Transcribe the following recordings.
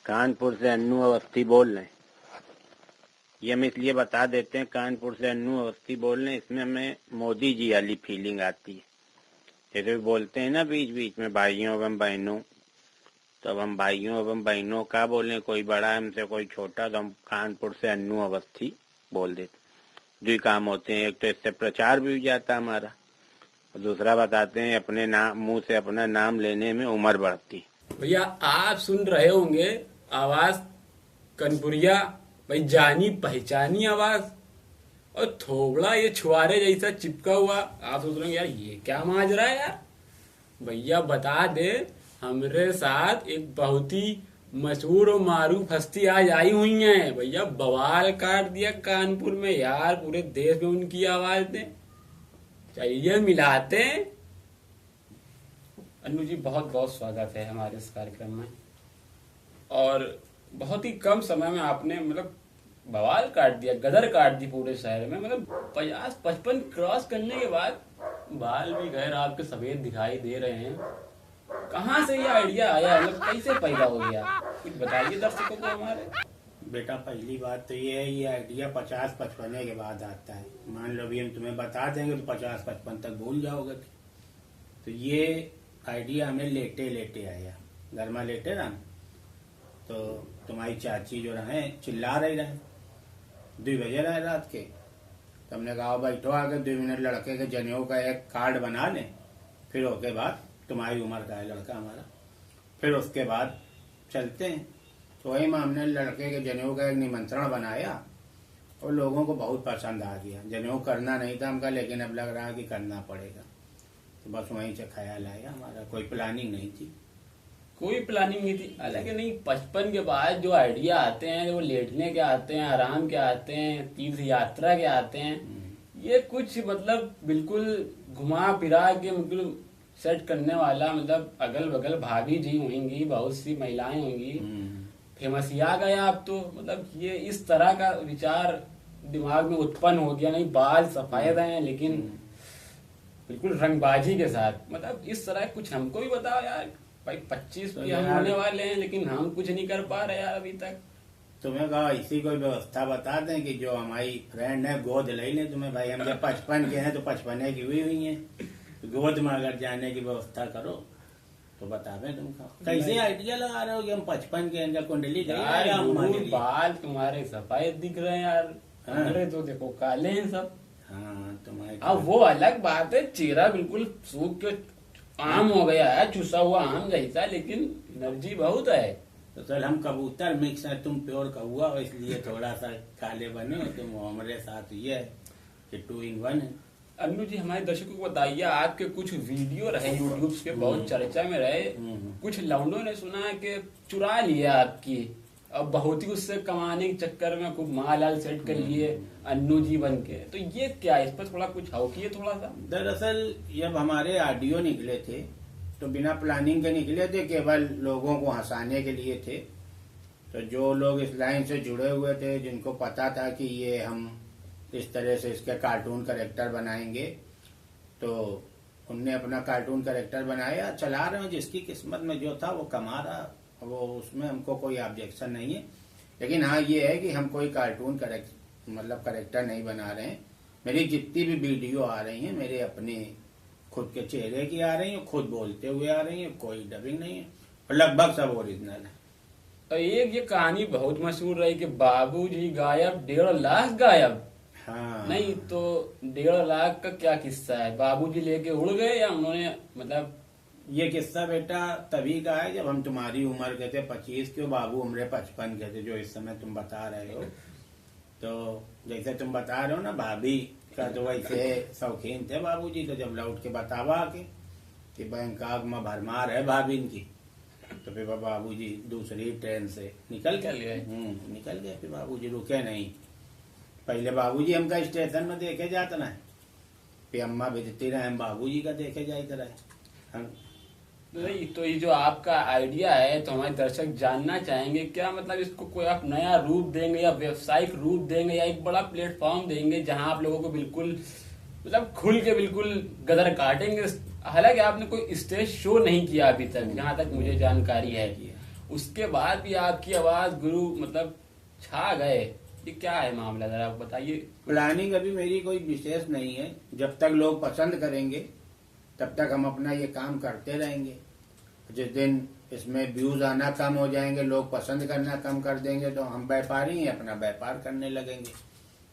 कानपुर से अन्नू अवस्थी बोल रहे हैं। ये हम इसलिए बता देते हैं कानपुर से अन्नू अवस्थी बोल रहे हैं, इसमें हमें मोदी जी वाली फीलिंग आती है। जैसे बोलते हैं ना बीच बीच में भाइयों एवं बहनों, तो अब हम भाइयों एवं बहनों का बोलें, कोई बड़ा है हमसे कोई छोटा, तो हम कानपुर से अन्नू अवस्थी बोल देते। जो काम होते हैं, एक तो इससे प्रचार भी हो जाता हमारा, और दूसरा बताते हैं अपने नाम मुंह से अपना नाम लेने में उम्र बढ़ती। भैया आप सुन रहे होंगे आवाज कनपुरिया, भाई जानी पहचानी आवाज, और थोबड़ा ये छुआरे जैसा चिपका हुआ। आप सोच रहे होंगे यार ये क्या माजरा है यार। भैया बता दे, हमरे साथ एक बहुत ही मशहूर और मारूफ हस्ती आज आई हुई है। भैया बवाल काट दिया कानपुर में यार, पूरे देश में उनकी आवाज ने। चलिए मिलाते हैं। अन्नू जी बहुत बहुत स्वागत है हमारे इस कार्यक्रम में, और बहुत ही कम समय में आपने मतलब बवाल काट दिया, गदर काट दी पूरे शहर में। मतलब 50-55 क्रॉस करने के बाद बाल भी गैर आपके सफेद दिखाई दे रहे हैं। कहाँ से ये आइडिया आया, मतलब कैसे पैदा हो गया, कुछ बताइए दर्शकों को हमारे। बेटा पहली बात तो ये है, ये आइडिया 50-55 के बाद आता है। मान लो अभी हम तुम्हें बता देंगे तो 50-55 तक भूल जाओगे। तो ये आइडिया हमें लेटे लेटे आया, घर में लेटे ना, तो तुम्हारी चाची जो रहे चिल्ला रही रहे, 2 बजे रहे रात के। तो हमने कहा बैठो आगे 2 मिनट लड़के के जनेऊ का एक कार्ड बना लें, फिर उसके बाद तुम्हारी उम्र का है लड़का हमारा, फिर उसके बाद चलते हैं। तो वही में हमने लड़के के जनेऊ का एक निमंत्रण बनाया और लोगों को बहुत पसंद आ गया। जनेऊ करना नहीं था हमका, लेकिन अब लग रहा है कि करना पड़ेगा, तो बस वहीं से ख्याल आया हमारा, कोई प्लानिंग नहीं थी। कोई प्लानिंग नहीं थी, हालांकि नहीं 55 के बाद जो आइडिया आते हैं, वो लेटने के आते हैं, आराम के आते हैं, तीर्थ यात्रा के आते हैं, ये कुछ मतलब बिल्कुल घुमा फिरा के बिल्कुल सेट करने वाला, मतलब अगल बगल भाभी जी होंगी, बहुत सी महिलाएं होंगी, फेमसिया गए आप तो, मतलब ये इस तरह का विचार दिमाग में उत्पन्न हो गया। नहीं बाल सफेद हैं लेकिन बिल्कुल रंगबाजी के साथ, मतलब इस तरह कुछ हमको भी बताओ यार। भाई 25 तो हम होने वाले हैं लेकिन हम कुछ नहीं कर पा रहे यार अभी तक। तुम्हें कहा ऐसी कोई व्यवस्था बता दें कि जो हमारी फ्रेंड है गोद ले लें तुम्हें। भाई हम जब 55 के हैं तो 55 की हुई है, तो गोद में अगर जाने की व्यवस्था करो तो बता दें तुमको। कैसे आइडिया लगा रहे हो कि हम 55 के अंदर कुंडली बाल तुम्हारे सफेद दिख रहे हैं यार, हमारे तो देखो काले हैं सब। हाँ तुम्हारे, अब वो अलग बात है, चेहरा बिल्कुल सूख के आम हो गया है, चुसा हुआ आम जैसा, लेकिन एनर्जी बहुत है। तो चल हम कबूतर मिक्स है, तुम प्योर कौआ हो, इसलिए थोड़ा सा काले बने हो तुम। हमारे साथ ये है कि 2 in 1 है। अन्नू जी हमारे दर्शकों को बताइए, आपके कुछ वीडियो रहे यूट्यूब के, बहुत चर्चा में रहे, कुछ लौंडों ने सुना है कि चुरा लिया आपकी, अब बहुत ही उससे कमाने के चक्कर में खूब माल सेट कर लिए अन्नू जी बन के। तो ये क्या है, इस पर थोड़ा कुछ हौकिए थोड़ा सा। दरअसल जब हमारे ऑडियो निकले थे तो बिना प्लानिंग के निकले थे, केवल लोगों को हंसाने के लिए थे। तो जो लोग इस लाइन से जुड़े हुए थे, जिनको पता था कि ये हम इस तरह से इसके कार्टून कैरेक्टर बनाएंगे, तो उनने अपना कार्टून कैरेक्टर बनाया, चला रहे हैं। जिसकी किस्मत में जो था वो कमा रहा, वो उसमें हमको कोई ऑब्जेक्शन नहीं है। लेकिन हाँ ये है कि हम कोई कार्टून कैरेक्टर नहीं बना रहे हैं। मेरी जितनी भी वीडियो आ रही हैं मेरे अपने खुद के चेहरे की आ रही हैं, खुद बोलते हुए आ रही हैं, कोई डबिंग नहीं है, और लगभग सब ओरिजिनल है। तो एक ये कहानी बहुत मशहूर रही कि बाबूजी गायब, 1.5 लाख गायब। हाँ नहीं तो 1.5 लाख का क्या किस्सा है, बाबूजी लेके उड़ गए या उन्होंने, मतलब ये किस्सा बेटा तभी का है जब हम तुम्हारी उम्र के थे 25 के, बाबू उम्र 55 के थे, जो इस समय तुम बता रहे हो। तो जैसे तुम बता रहे हो ना भाभी का, तो वैसे शौकीन थे बाबूजी। तो जब लौट के बतावा कि बैंकॉक में भरमार है भाभी इनकी, तो फिर बाबूजी दूसरी ट्रेन से निकल गए। फिर बाबूजी रुके नहीं। पहले बाबूजी हमका स्टेशन में देखे जाते ना, फिर अम्मा भेजती रहे, हम बाबूजी का देखे जाते रहे। नहीं तो ये जो आपका आइडिया है, तो हमारे दर्शक जानना चाहेंगे क्या, मतलब इसको कोई आप नया रूप देंगे या व्यावसायिक रूप देंगे या एक बड़ा प्लेटफॉर्म देंगे जहां आप लोगों को बिल्कुल मतलब खुल के बिल्कुल गदर काटेंगे। हालांकि आपने कोई स्टेज शो नहीं किया अभी तक, जहां तक मुझे जानकारी है। उसके बाद भी आपकी आवाज गुरु मतलब छा गए, ये क्या है मामला, जरा आप बताइए। प्लानिंग अभी मेरी कोई विशेष नहीं है। जब तक लोग पसंद करेंगे तब तक हम अपना ये काम करते रहेंगे। जिस दिन इसमें व्यूज आना कम हो जाएंगे, लोग पसंद करना कम कर देंगे, तो हम व्यापारी ही अपना व्यापार करने लगेंगे।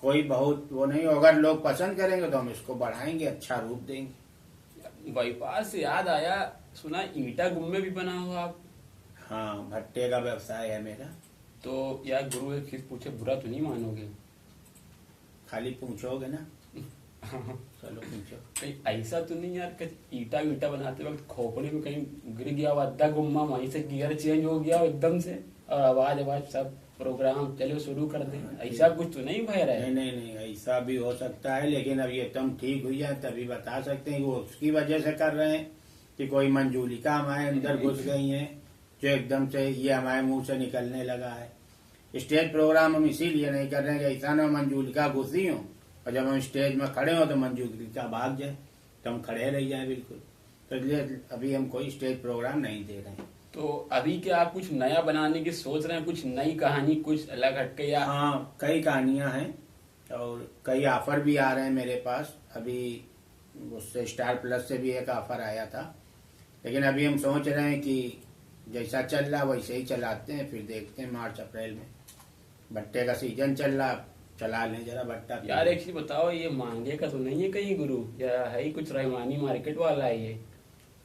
कोई बहुत वो नहीं, अगर लोग पसंद करेंगे तो हम इसको बढ़ाएंगे, अच्छा रूप देंगे। व्यापार से याद आया, सुना ईटा गुम्मे भी बना हुआ आप। हाँ, भट्टे का व्यवसाय है मेरा। तो यार गुरु एक चीज पूछे, बुरा तो नहीं मानोगे? खाली पूछोगे ना? चलो पूछो। कहीं ऐसा तो नहीं यार कि ईटा वीटा बनाते वक्त खोपड़े में कहीं गिर गया हो आधा गुम्मा, वहीं से गियर चेंज हो गया हो एकदम से, और आवाज सब प्रोग्राम चलो शुरू कर दे, ऐसा कुछ तो नहीं भय रहा है? नहीं, ऐसा भी हो सकता है, लेकिन अब ये तुम ठीक हुई जाए तभी बता सकते हैं कि वो उसकी वजह से कर रहे हैं कि कोई मंजूलिका हमारे अंदर घुस गई है जो एकदम से ये हमारे मुंह से निकलने लगा है। स्टेज प्रोग्राम हम इसीलिए नहीं कर रहे हैं कि ऐसा ना मंजूलिका घुसी हो और जब हम स्टेज में खड़े हो तो मंजूलिका भाग जाए, तो हम खड़े रह जाए बिल्कुल। तो इसलिए अभी हम कोई स्टेज प्रोग्राम नहीं दे रहे हैं। तो अभी क्या आप कुछ नया बनाने की सोच रहे हैं, कुछ नई कहानी, कुछ अलग हटके? या हाँ, कई कहानियां हैं और कई ऑफर भी आ रहे हैं मेरे पास। अभी उससे स्टार प्लस से भी एक ऑफर आया था, लेकिन अभी हम सोच रहे हैं कि जैसा चल रहा वैसे ही चलाते हैं, फिर देखते हैं मार्च अप्रैल में। भट्टे का सीजन चल रहा, चला लें जरा भट्टा। यार एक चीज बताओ, ये मांगे का तो नहीं है कहीं गुरु, या है ही कुछ रहमानी मार्केट वाला है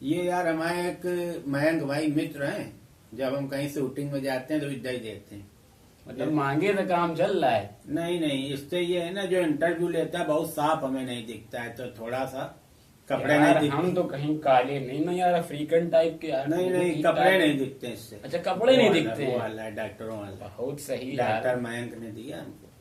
ये यार हमारे एक मयंक भाई मित्र हैं, जब हम कहीं शूटिंग में जाते हैं तो इतना ही देते हैं। मतलब मांगे तो काम चल रहा है? नहीं, इससे ये है ना, जो इंटरव्यू लेता है बहुत साफ हमें नहीं दिखता है, तो थोड़ा सा कपड़े यार नहीं दिखते। हम तो कहीं काले नहीं ना यार, अफ्रीकन टाइप के यार। नहीं, कपड़े नहीं दिखते इससे। अच्छा, कपड़े नहीं दिखते वो हैं? वाला है, डॉक्टरों वाला। बहुत सही यार। डॉक्टर मयंक ने दिया हमको,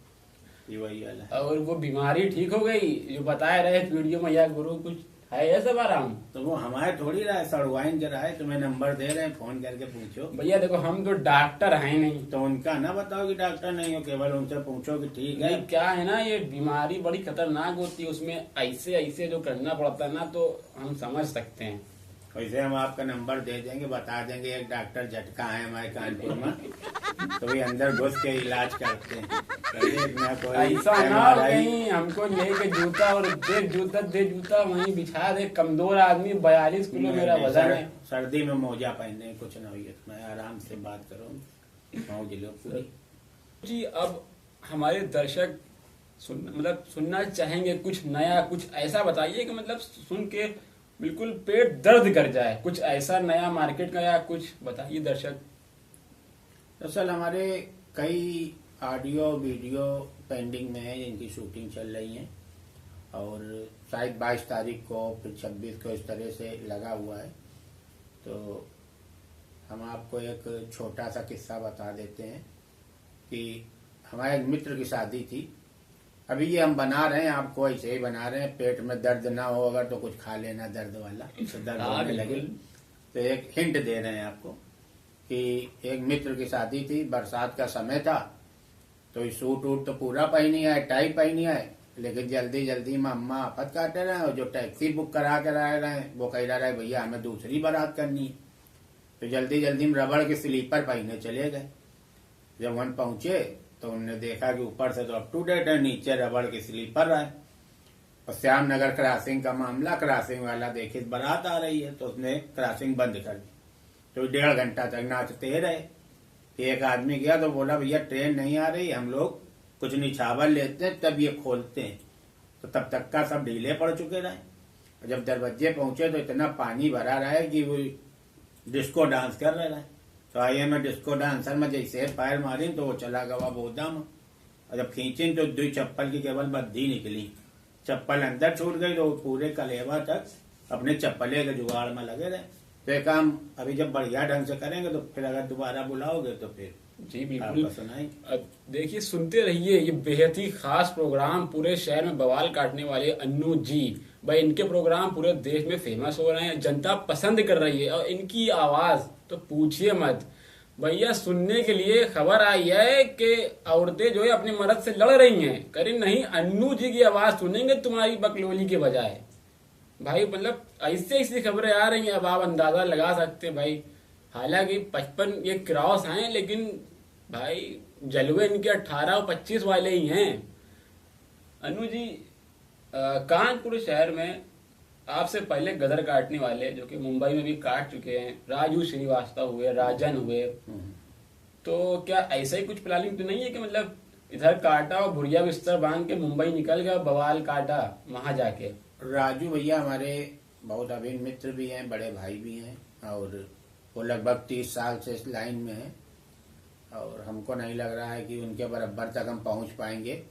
ये वही वाला है। और वो बीमारी ठीक हो गई जो बताए रहे वीडियो में, या गुरु कुछ है ये सब आराम? तो वो हमारे थोड़ी रहा है, सड़वाइन जरा है, तुम्हें नंबर दे रहे हैं, फोन करके पूछो। भैया देखो, हम तो डॉक्टर हैं नहीं। तो उनका ना बताओ कि डॉक्टर नहीं हो, केवल उनसे पूछो कि ठीक है। नहीं, क्या है ना, ये बीमारी बड़ी खतरनाक होती है, उसमें ऐसे ऐसे जो करना पड़ता है ना, तो हम समझ सकते हैं। वैसे हम आपका नंबर दे देंगे, बता देंगे एक डॉक्टर झटका है हमारे कानपुर में, तो भी अंदर घुस के इलाज करते हैं। ऐसा ना हो कहीं हमको लेके जूता और दे जूता वहीं बिछा दे, कमजोर आदमी, 42 किलो मेरा वजन है। सर्दी में मोजा पहनने कुछ ना हुई, मैं आराम से बात करो, मौज लो पूरी। जी, अब हमारे दर्शक सुनना चाहेंगे कुछ नया, कुछ ऐसा बताइए कि मतलब सुन के बिल्कुल पेट दर्द कर जाए, कुछ ऐसा नया मार्केट का, या कुछ बताइए दर्शक। दरअसल हमारे कई ऑडियो वीडियो पेंडिंग में है, जिनकी शूटिंग चल रही है, और शायद 22 तारीख को, फिर 26 को, इस तरह से लगा हुआ है। तो हम आपको एक छोटा सा किस्सा बता देते हैं कि हमारे एक मित्र की शादी थी। अभी ये हम बना रहे हैं, आपको ऐसे ही बना रहे हैं, पेट में दर्द ना हो अगर तो कुछ खा लेना दर्द वाला, तो दर्द होने लगे। तो एक हिंट दे रहे हैं आपको कि एक मित्र की शादी थी, बरसात का समय था, तो सूट वूट तो पूरा पहनी आए, टाई पहनी आए, लेकिन जल्दी जल्दी में अम्मा आफत काटे रहे हैं, और जो टैक्सी बुक करा के रहे हैं वो कह रहा है भैया हमें दूसरी बारात करनी है। तो जल्दी जल्दी में रबड़ के स्लीपर पहने चले गए। जब वहां पहुंचे तो उन्होंने देखा कि ऊपर से तो अप टू डेट है, नीचे रबड़ के स्लीपर है। और श्याम नगर क्रॉसिंग का मामला, क्रॉसिंग वाला देखे बारात आ रही है, तो उसने क्रॉसिंग बंद कर दी। तो 1.5 घंटा तक नाचते रहे। एक आदमी गया तो बोला भैया ट्रेन नहीं आ रही, हम लोग कुछ निछावर लेते हैं तब ये खोलते हैं। तो तब तक का सब ढीले पड़ चुके रहे। और जब दरवाजे पहुंचे तो इतना पानी भरा रहा है कि वो डिस्को डांस कर रहा है। तो आइए मैं डिस्को डांसर में जैसे पैर मारी तो वो चला गवा बोदा में। और जब खींची तो 2 चप्पल की केवल बद्दी निकली, चप्पल अंदर छूट गई, तो पूरे कलेवा तक अपने चप्पले के जुगाड़ में लगे रहे। तो ये काम अभी जब बढ़िया ढंग से करेंगे तो फिर अगर दोबारा बुलाओगे तो फिर जी बिल्कुल सुनाएंगे। अब देखिए, सुनते रहिए, ये बेहद ही खास प्रोग्राम, पूरे शहर में बवाल काटने वाले अन्नू जी भाई, इनके प्रोग्राम पूरे देश में फेमस हो रहे हैं, जनता पसंद कर रही है, और इनकी आवाज तो पूछिए मत भैया। सुनने के लिए खबर आई है कि औरतें जो है अपने मर्द से लड़ रही हैं, करीब नहीं अन्नू जी की आवाज सुनेंगे तुम्हारी बकलोली के बजाय। भाई मतलब ऐसी ऐसी खबरें आ रही हैं, अब आप अंदाजा लगा सकते हैं भाई। हालांकि 55 ये क्रॉस हैं, लेकिन भाई जलवे इनके 18 और 25 वाले ही हैं। अनु जी, कानपुर शहर में आपसे पहले गदर काटने वाले जो कि मुंबई में भी काट चुके हैं, राजू श्रीवास्तव हुए, राजन हुए, तो क्या ऐसा ही कुछ प्लानिंग तो नहीं है कि मतलब इधर काटा और भुरिया बिस्तर बांध के मुंबई निकल गया, बवाल काटा वहां जाके? राजू भैया हमारे बहुत अभिन्न मित्र भी हैं, बड़े भाई भी हैं, और वो लगभग 30 साल से इस लाइन में हैं, और हमको नहीं लग रहा है कि उनके बराबर तक हम पहुंच पाएंगे।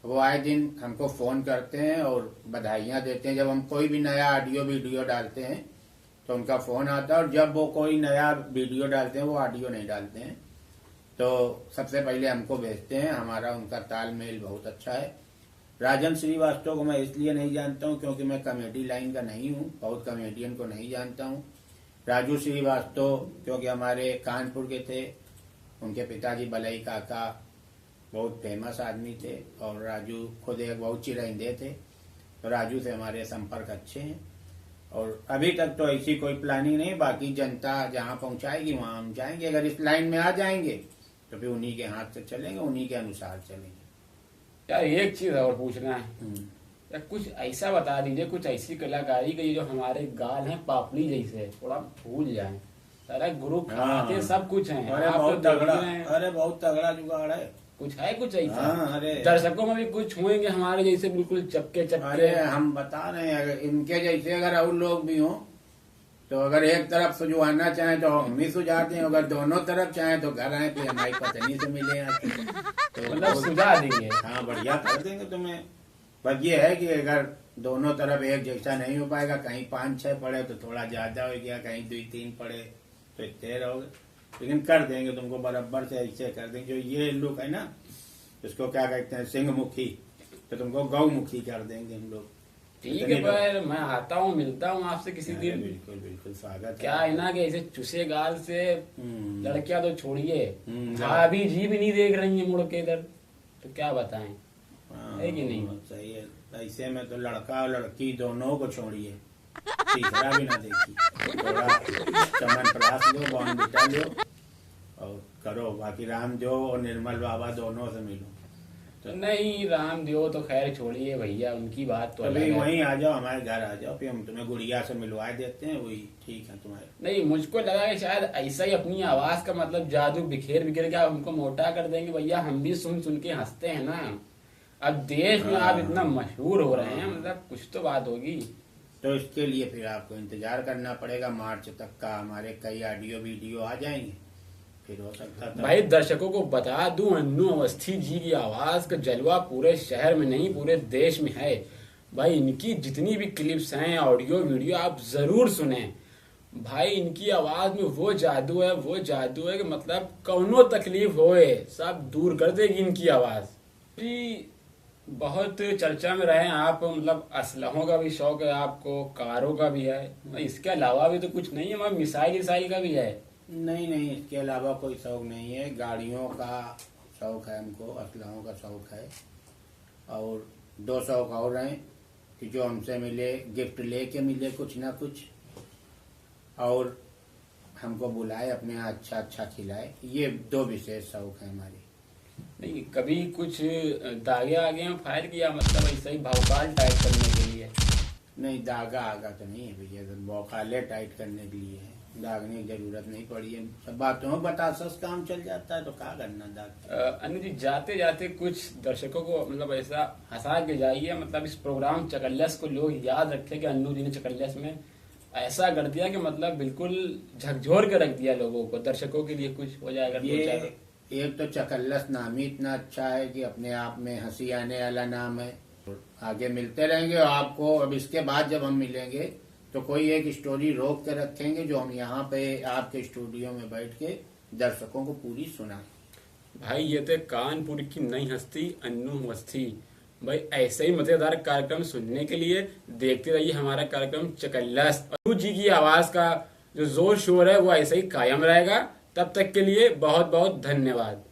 वो आए दिन हमको फोन करते हैं और बधाइयां देते हैं। जब हम कोई भी नया ऑडियो वीडियो डालते हैं तो उनका फोन आता है, और जब वो कोई नया वीडियो डालते हैं, वो ऑडियो नहीं डालते हैं, तो सबसे पहले हमको भेजते हैं। हमारा उनका तालमेल बहुत अच्छा है। राजन श्रीवास्तव को मैं इसलिए नहीं जानता हूं क्योंकि मैं कॉमेडी लाइन का नहीं हूं, बहुत कॉमेडियन को नहीं जानता हूं। राजू श्रीवास्तव क्योंकि हमारे कानपुर के थे, उनके पिताजी बलई काका बहुत फेमस आदमी थे, और राजू खुद एक बहुत चिरंदे थे, तो राजू से हमारे संपर्क अच्छे हैं। और अभी तक तो ऐसी कोई प्लानिंग नहीं, बाकी जनता जहां पहुंचाएगी वहां हम जाएंगे। अगर इस लाइन में आ जाएंगे तो फिर उन्हीं के हाथ से चलेंगे, उन्हीं के अनुसार चलेंगे। यार एक चीज और पूछना है, यार कुछ ऐसा बता दीजिए, कुछ ऐसी कलाकारी की जो हमारे गाल हैं पापड़ी जैसे थोड़ा भूल जाए। सारा गुरु खाते सब कुछ है, अरे आप बहुत तो तगड़ा, देख रहे हैं। अरे बहुत तगड़ा जुगाड़ है। कुछ है कुछ ऐसा? हाँ, अरे दर्शकों में भी कुछ हुएंगे हमारे जैसे बिल्कुल चपके चपके? अरे हम बता रहे हैं, अगर इनके जैसे अगर और लोग भी हों तो अगर एक तरफ सुझवाना चाहें तो हम ही सुझाते हैं, अगर दोनों तरफ चाहें तो घर आए फिर हमारी पत्नी से मिले तो मतलब सुझा देंगे। हाँ, बढ़िया कर देंगे तुम्हें। बस ये है कि अगर दोनों तरफ एक जैसा नहीं हो पाएगा, कहीं 5-6 पड़े तो थोड़ा ज्यादा हो गया, कहीं 2-3 पड़े तो इतने रहोगे, लेकिन कर देंगे तुमको बराबर से, ऐसे कर देंगे। जो ये लुक है ना, इसको क्या कहते हैं, सिंहमुखी, तो तुमको गौमुखी कर देंगे हम लोग। ठीक है, पर मैं आता हूँ, मिलता हूँ आपसे किसी दिन। बिल्कुल बिल्कुल स्वागत। क्या है ना कि ऐसे चुसे गाल से लड़कियां तो छोड़िए, भाभी जी भी नहीं देख रही है मुड़ के इधर, तो क्या बताएं, है कि नहीं? सही है। ऐसे में तो लड़का और लड़की दोनों को छोड़िए, तीसरा भी ना देखिए। थोड़ा चमन प्रास लो, बॉर्नविटा लो और करो। बाकी रामदेव और निर्मल बाबा दोनों से मिलो। तो नहीं, रामदेव तो खैर छोड़िए भैया, उनकी बात तो अलग अभी है। वहीं आ जाओ, हमारे घर आ जाओ, फिर हम तुम्हें गुड़िया से मिलवा देते हैं, वही ठीक है तुम्हारे। नहीं, मुझको लगा कि शायद ऐसा ही अपनी आवाज का मतलब जादू बिखेर बिखेर के आप हमको मोटा कर देंगे। भैया हम भी सुन सुन के हंसते हैं ना, अब देश में आप इतना मशहूर हो रहे हैं, मतलब कुछ तो बात होगी। तो इसके लिए फिर आपको इंतजार करना पड़ेगा, मार्च तक का हमारे कई ऑडियो वीडियो आ जाएंगे, फिर हो सकता था। भाई दर्शकों को बता दूं, अन्नू अवस्थी जी की आवाज का जलवा पूरे शहर में नहीं पूरे देश में है। भाई इनकी जितनी भी क्लिप्स हैं, ऑडियो वीडियो, आप जरूर सुने। भाई इनकी आवाज में वो जादू है, वो जादू है कि मतलब कौनो तकलीफ होए सब दूर कर देगी इनकी आवाज। जी बहुत चर्चा में रहे आप, मतलब असलहों का भी शौक है आपको, कारों का भी है, इसके अलावा भी तो कुछ नहीं है? मतलब मिसाइल विसाइल का भी है? नहीं नहीं, इसके अलावा कोई शौक नहीं है। गाड़ियों का शौक है हमको, असलहों का शौक है, और 2 शौक और हैं कि जो हमसे मिले गिफ्ट लेके मिले कुछ ना कुछ, और हमको बुलाए अपने यहाँ अच्छा अच्छा खिलाए। ये 2 विशेष शौक है हमारे। नहीं, कभी कुछ दागे आगे हैं फायर किया, मतलब ऐसा ही भौकाल टाइट करने के लिए? नहीं, दागा आगा तो नहीं है भैया, तो बौखाले टाइट करने के लिए है, दागने की जरूरत नहीं पड़ी है। सब बातों में बतासस काम चल जाता है, तो क्या करना दाग। अनु जी जाते जाते कुछ दर्शकों को मतलब ऐसा हंसा के जाइए, मतलब इस प्रोग्राम चकल्लस को लोग याद रखे कि अन्नू जी ने चकल्लस में ऐसा कर दिया कि मतलब बिल्कुल झकझोर के रख दिया लोगों को। दर्शकों के लिए कुछ हो जाएगा? ये एक तो चकल्लस नाम ही इतना अच्छा है कि अपने आप में हंसी आने वाला नाम है। आगे मिलते रहेंगे, और आपको अब इसके बाद जब हम मिलेंगे तो कोई एक स्टोरी रोक के रखेंगे जो हम यहाँ पे आपके स्टूडियो में बैठ के दर्शकों को पूरी सुनाएं। भाई ये थे कानपुर की नई हस्ती अन्नू अवस्थी। भाई ऐसे ही मजेदार कार्यक्रम सुनने के लिए देखते रहिए हमारा कार्यक्रम चकल्लस। अन्नू जी की आवाज का जो जोर शोर है वो ऐसे ही कायम रहेगा। तब तक के लिए बहुत बहुत धन्यवाद।